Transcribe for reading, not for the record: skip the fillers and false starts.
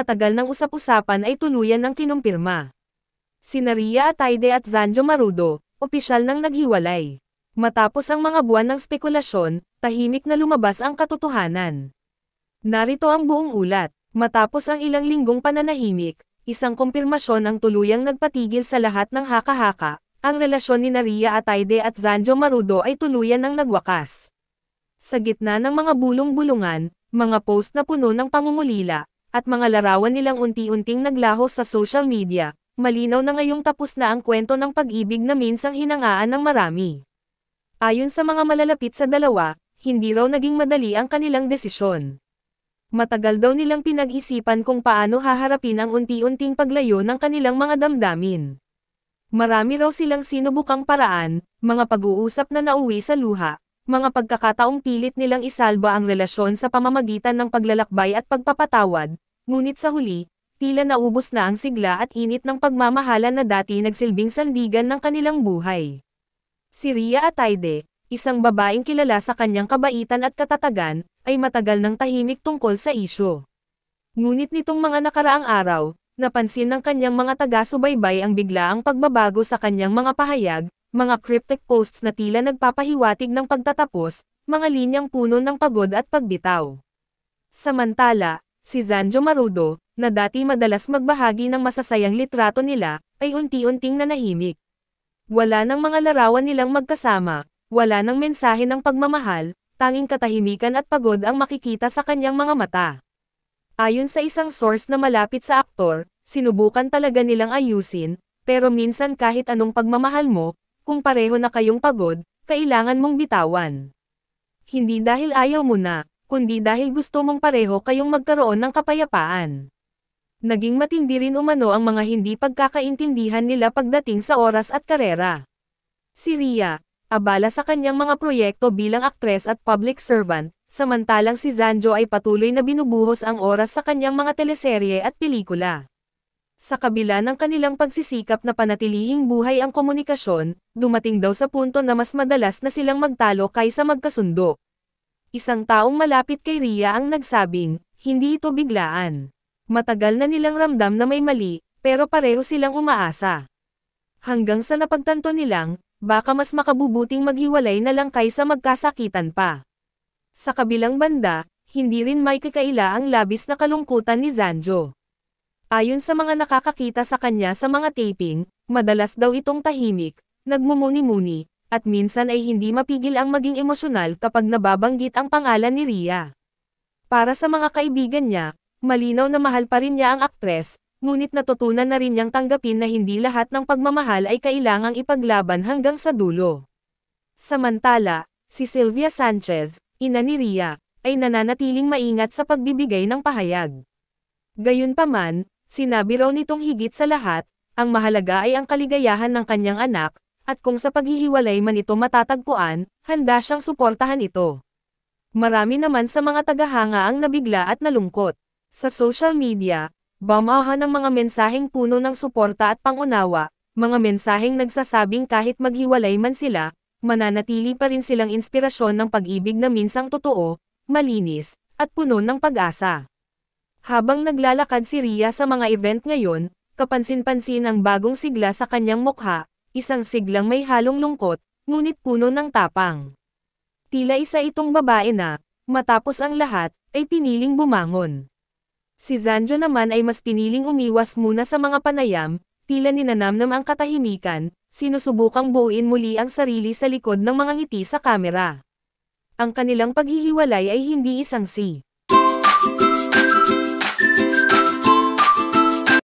matagal ng usap-usapan ay tuluyan ng kinumpirma. Sina Rhea Atayde at Zanjo Marudo, opisyal nang naghiwalay. Matapos ang mga buwan ng spekulasyon, tahimik na lumabas ang katotohanan. Narito ang buong ulat. Matapos ang ilang linggong pananahimik, isang kumpirmasyon ang tuluyang nagpatigil sa lahat ng haka-haka. Ang relasyon ni Rhea Atayde at Zanjo Marudo ay tuluyan ng nagwakas. Sa gitna ng mga bulong-bulungan, mga post na puno ng pangungulila, at mga larawan nilang unti-unting naglaho sa social media, malinaw na ngayong tapos na ang kwento ng pag-ibig na minsang hinangaan ng marami. Ayon sa mga malalapit sa dalawa, hindi raw naging madali ang kanilang desisyon. Matagal daw nilang pinag-isipan kung paano haharapin ang unti-unting paglayo ng kanilang mga damdamin. Marami raw silang sinubukang paraan, mga pag-uusap na nauwi sa luha, mga pagkakataong pilit nilang isalba ang relasyon sa pamamagitan ng paglalakbay at pagpapatawad, ngunit sa huli, tila naubos na ang sigla at init ng pagmamahalan na dati nagsilbing sandigan ng kanilang buhay. Si Rhea Atayde, isang babaeng kilala sa kanyang kabaitan at katatagan, ay matagal nang tahimik tungkol sa isyu. Ngunit nitong mga nakaraang araw, napansin ng kanyang mga taga-subaybay ang biglaang pagbabago sa kanyang mga pahayag, mga cryptic posts na tila nagpapahiwatig ng pagtatapos, mga linyang puno ng pagod at pagbitaw. Samantala, si Zanjo Marudo, na dati madalas magbahagi ng masasayang litrato nila, ay unti-unting nanahimik. Wala nang mga larawan nilang magkasama, wala nang mensahe ng pagmamahal, tanging katahimikan at pagod ang makikita sa kanyang mga mata. Ayon sa isang source na malapit sa aktor, sinubukan talaga nilang ayusin, pero minsan kahit anong pagmamahal mo, kung pareho na kayong pagod, kailangan mong bitawan. Hindi dahil ayaw mo na, kundi dahil gusto mong pareho kayong magkaroon ng kapayapaan. Naging matindi rin umano ang mga hindi pagkakaintindihan nila pagdating sa oras at karera. Si Rhea, abala sa kanyang mga proyekto bilang aktres at public servant, samantalang si Zanjo ay patuloy na binubuhos ang oras sa kanyang mga teleserye at pelikula. Sa kabila ng kanilang pagsisikap na panatilihing buhay ang komunikasyon, dumating daw sa punto na mas madalas na silang magtalo kaysa magkasundo. Isang taong malapit kay Rhea ang nagsabing, hindi ito biglaan. Matagal na nilang ramdam na may mali, pero pareho silang umaasa. Hanggang sa napagtanto nilang, baka mas makabubuting maghiwalay na lang kaysa magkasakitan pa. Sa kabilang banda, hindi rin may kakaila ang labis na kalungkutan ni Zanjo. Ayon sa mga nakakakita sa kanya sa mga taping, madalas daw itong tahimik, nagmumuni-muni, at minsan ay hindi mapigil ang maging emosyonal kapag nababanggit ang pangalan ni Rhea. Para sa mga kaibigan niya, malinaw na mahal pa rin niya ang aktres, ngunit natutunan na rin niyang tanggapin na hindi lahat ng pagmamahal ay kailangang ipaglaban hanggang sa dulo. Samantala, si Sylvia Sanchez, ina ni Rhea, ay nananatiling maingat sa pagbibigay ng pahayag. Gayunpaman, sinabi raw nitong higit sa lahat, ang mahalaga ay ang kaligayahan ng kanyang anak, at kung sa paghihiwalay man ito matatagpuan, handa siyang suportahan ito. Marami naman sa mga tagahanga ang nabigla at nalungkot. Sa social media, bamahan ng mga mensaheng puno ng suporta at pangunawa, mga mensaheng nagsasabing kahit maghiwalay man sila, mananatili pa rin silang inspirasyon ng pag-ibig na minsang totoo, malinis, at puno ng pag-asa. Habang naglalakad si Rhea sa mga event ngayon, kapansin-pansin ang bagong sigla sa kanyang mukha, isang siglang may halong lungkot, ngunit puno ng tapang. Tila isa itong babae na, matapos ang lahat, ay piniling bumangon. Si Zanjo naman ay mas piniling umiwas muna sa mga panayam, tila ninanamnam ang katahimikan, sinusubukang buuin muli ang sarili sa likod ng mga ngiti sa kamera. Ang kanilang paghihiwalay ay hindi isang